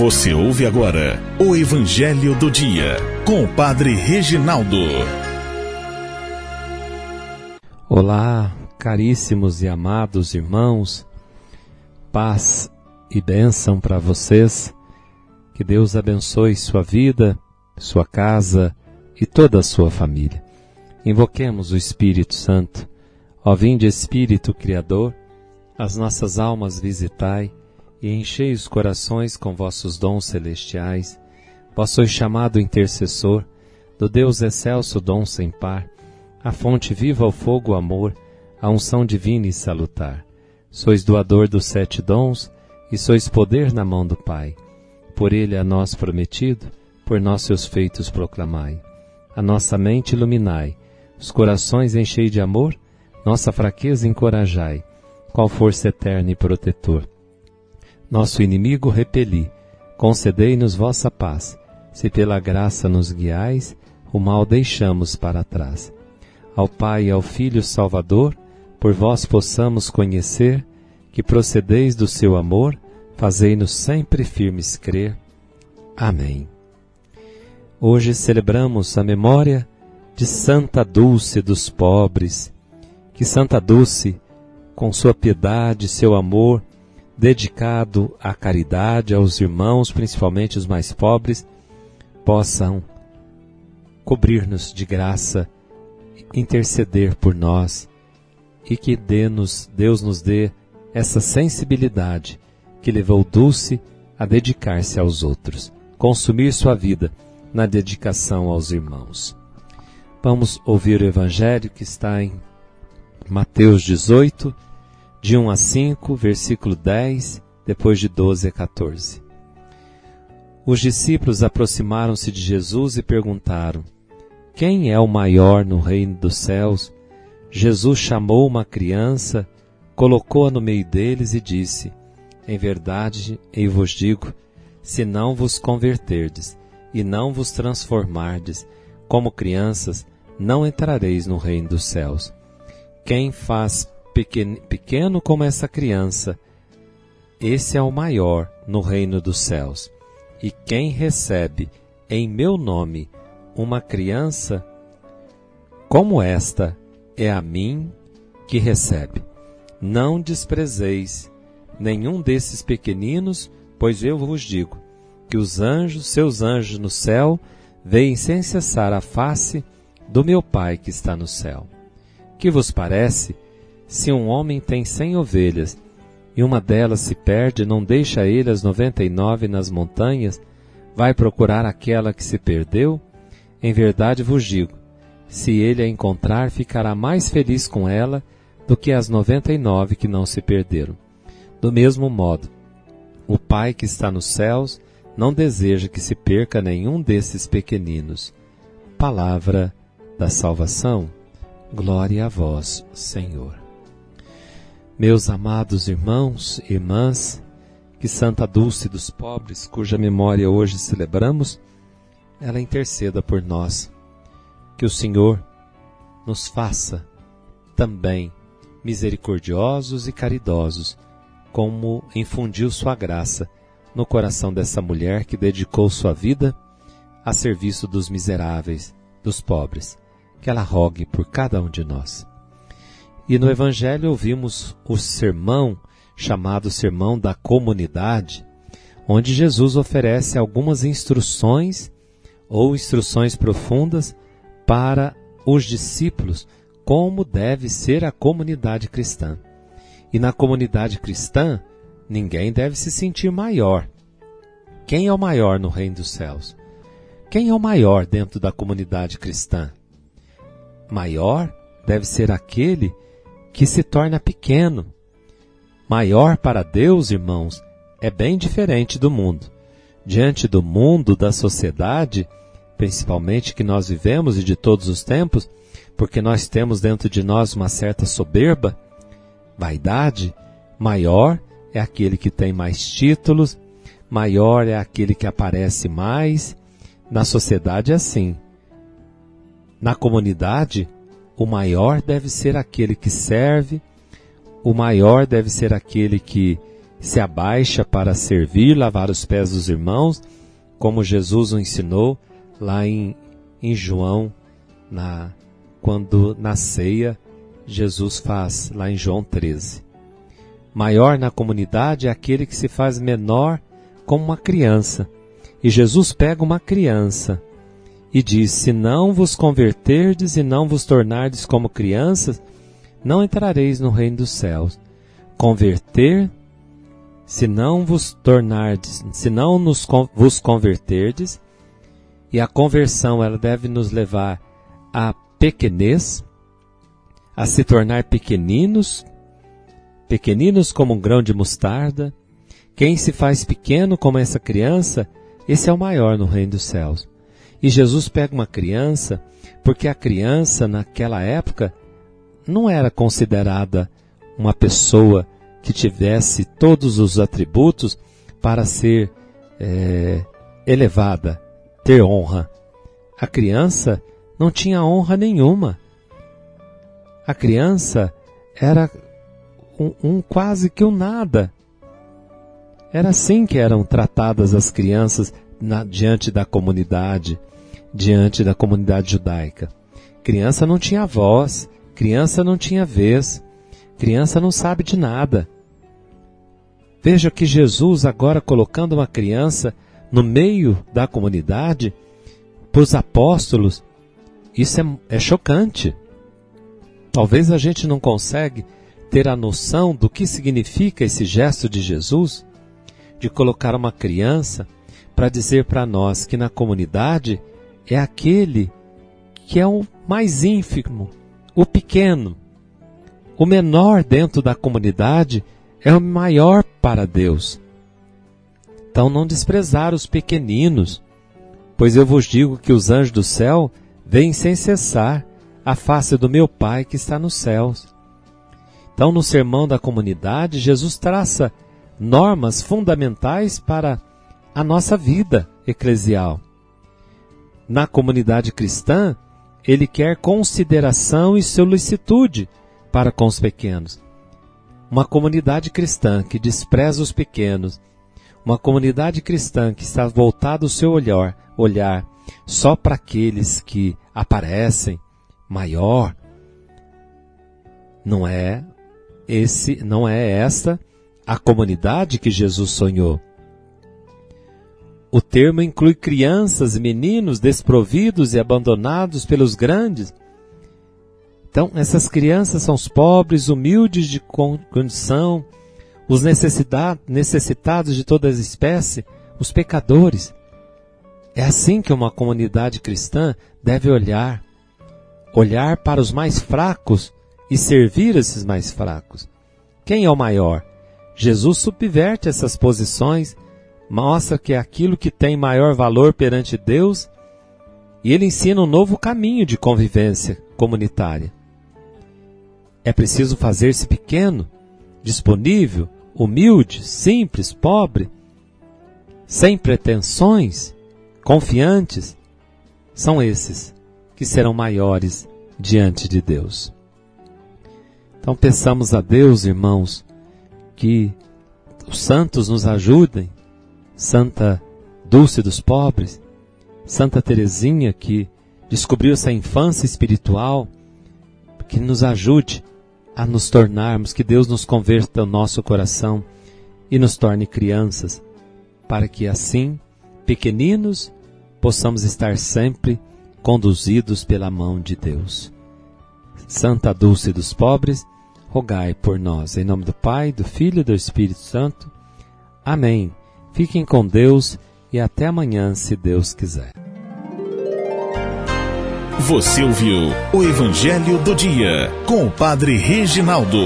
Você ouve agora o Evangelho do Dia, com o Padre Reginaldo. Olá, caríssimos e amados irmãos, paz e bênção para vocês, que Deus abençoe sua vida, sua casa e toda a sua família. Invoquemos o Espírito Santo. Ó vinde Espírito Criador, as nossas almas visitai, e enchei os corações com vossos dons celestiais. Vós sois chamado intercessor do Deus excelso dom sem par, a fonte viva, ao fogo, o amor, a unção divina e salutar. Sois doador dos 7 dons, e sois poder na mão do Pai. Por ele a nós prometido, por nós seus feitos proclamai. A nossa mente iluminai, os corações enchei de amor, nossa fraqueza encorajai, qual força eterna e protetor. Nosso inimigo repeli, concedei-nos vossa paz, se pela graça nos guiais, o mal deixamos para trás. Ao Pai e ao Filho Salvador, por vós possamos conhecer, que procedeis do seu amor, fazei-nos sempre firmes crer. Amém. Hoje celebramos a memória de Santa Dulce dos pobres. Que Santa Dulce, com sua piedade, seu amor, dedicado à caridade, aos irmãos, principalmente os mais pobres, possam cobrir-nos de graça, interceder por nós, e que Deus nos dê essa sensibilidade que levou Dulce a dedicar-se aos outros, consumir sua vida na dedicação aos irmãos. Vamos ouvir o Evangelho que está em Mateus 18, de 1 a 5, versículo 10, depois de 12 a 14. Os discípulos aproximaram-se de Jesus e perguntaram: quem é o maior no reino dos céus? Jesus chamou uma criança, colocou-a no meio deles e disse: em verdade, eu vos digo, se não vos converterdes e não vos transformardes como crianças, não entrareis no reino dos céus. Quem faz pequeno como essa criança, esse é o maior no reino dos céus. E quem recebe em meu nome uma criança como esta, é a mim que recebe. Não desprezeis nenhum desses pequeninos, pois eu vos digo que os anjos, seus anjos no céu, veem sem cessar a face do meu Pai que está no céu. Que vos parece? Se um homem tem 100 ovelhas, e uma delas se perde, não deixa ele as 99 nas montanhas, vai procurar aquela que se perdeu? Em verdade vos digo, se ele a encontrar, ficará mais feliz com ela do que as 99 que não se perderam. Do mesmo modo, o Pai que está nos céus não deseja que se perca nenhum desses pequeninos. Palavra da salvação. Glória a vós, Senhor. Meus amados irmãos e irmãs, que Santa Dulce dos pobres, cuja memória hoje celebramos, ela interceda por nós. Que o Senhor nos faça também misericordiosos e caridosos, como infundiu sua graça no coração dessa mulher que dedicou sua vida a serviço dos miseráveis, dos pobres. Que ela rogue por cada um de nós. E no Evangelho ouvimos o sermão, chamado Sermão da Comunidade, onde Jesus oferece algumas instruções ou instruções profundas para os discípulos, como deve ser a comunidade cristã. E na comunidade cristã, ninguém deve se sentir maior. Quem é o maior no reino dos céus? Quem é o maior dentro da comunidade cristã? Maior deve ser aquele que se torna pequeno. Maior para Deus, irmãos, é bem diferente do mundo. Diante do mundo, da sociedade, principalmente que nós vivemos e de todos os tempos, porque nós temos dentro de nós uma certa soberba, vaidade, maior é aquele que tem mais títulos, maior é aquele que aparece mais. Na sociedade é assim. Na comunidade, o maior deve ser aquele que serve, o maior deve ser aquele que se abaixa para servir, lavar os pés dos irmãos, como Jesus o ensinou lá em João, quando na ceia Jesus faz, lá em João 13. Maior na comunidade é aquele que se faz menor como uma criança. E Jesus pega uma criança e diz: se não vos converterdes e não vos tornardes como crianças, não entrareis no reino dos céus. Converter, se não vos tornardes, se não vos converterdes, e a conversão ela deve nos levar à pequenez, a se tornar pequeninos como um grão de mostarda. Quem se faz pequeno como essa criança, esse é o maior no reino dos céus. E Jesus pega uma criança, porque a criança naquela época não era considerada uma pessoa que tivesse todos os atributos para ser elevada, ter honra. A criança não tinha honra nenhuma. A criança era quase que um nada. Era assim que eram tratadas as crianças diante da comunidade judaica. Criança não tinha voz, criança não tinha vez, criança não sabe de nada. Veja que Jesus agora colocando uma criança no meio da comunidade, para os apóstolos, isso é chocante. Talvez a gente não consegue ter a noção do que significa esse gesto de Jesus, de colocar uma criança para dizer para nós que na comunidade é aquele que é o mais ínfimo, o pequeno. O menor dentro da comunidade é o maior para Deus. Então não desprezar os pequeninos, pois eu vos digo que os anjos do céu veem sem cessar a face do meu Pai que está nos céus. Então no sermão da comunidade, Jesus traça normas fundamentais para a nossa vida eclesial. Na comunidade cristã, ele quer consideração e solicitude para com os pequenos. Uma comunidade cristã que despreza os pequenos, uma comunidade cristã que está voltada o seu olhar só para aqueles que aparecem maior, não é esta a comunidade que Jesus sonhou. O termo inclui crianças e meninos desprovidos e abandonados pelos grandes. Então, essas crianças são os pobres, humildes de condição, os necessitados de todas as espécies, os pecadores. É assim que uma comunidade cristã deve olhar para os mais fracos e servir esses mais fracos. Quem é o maior? Jesus subverte essas posições, mostra que é aquilo que tem maior valor perante Deus, e ele ensina um novo caminho de convivência comunitária. É preciso fazer-se pequeno, disponível, humilde, simples, pobre, sem pretensões, confiantes. São esses que serão maiores diante de Deus. Então peçamos a Deus, irmãos, que os santos nos ajudem. Santa Dulce dos Pobres, Santa Teresinha, que descobriu essa infância espiritual, que nos ajude a nos tornarmos, que Deus nos converta o nosso coração e nos torne crianças, para que assim, pequeninos, possamos estar sempre conduzidos pela mão de Deus. Santa Dulce dos Pobres, rogai por nós. Em nome do Pai, do Filho e do Espírito Santo. Amém. Fiquem com Deus e até amanhã, se Deus quiser. Você ouviu o Evangelho do Dia com o Padre Reginaldo.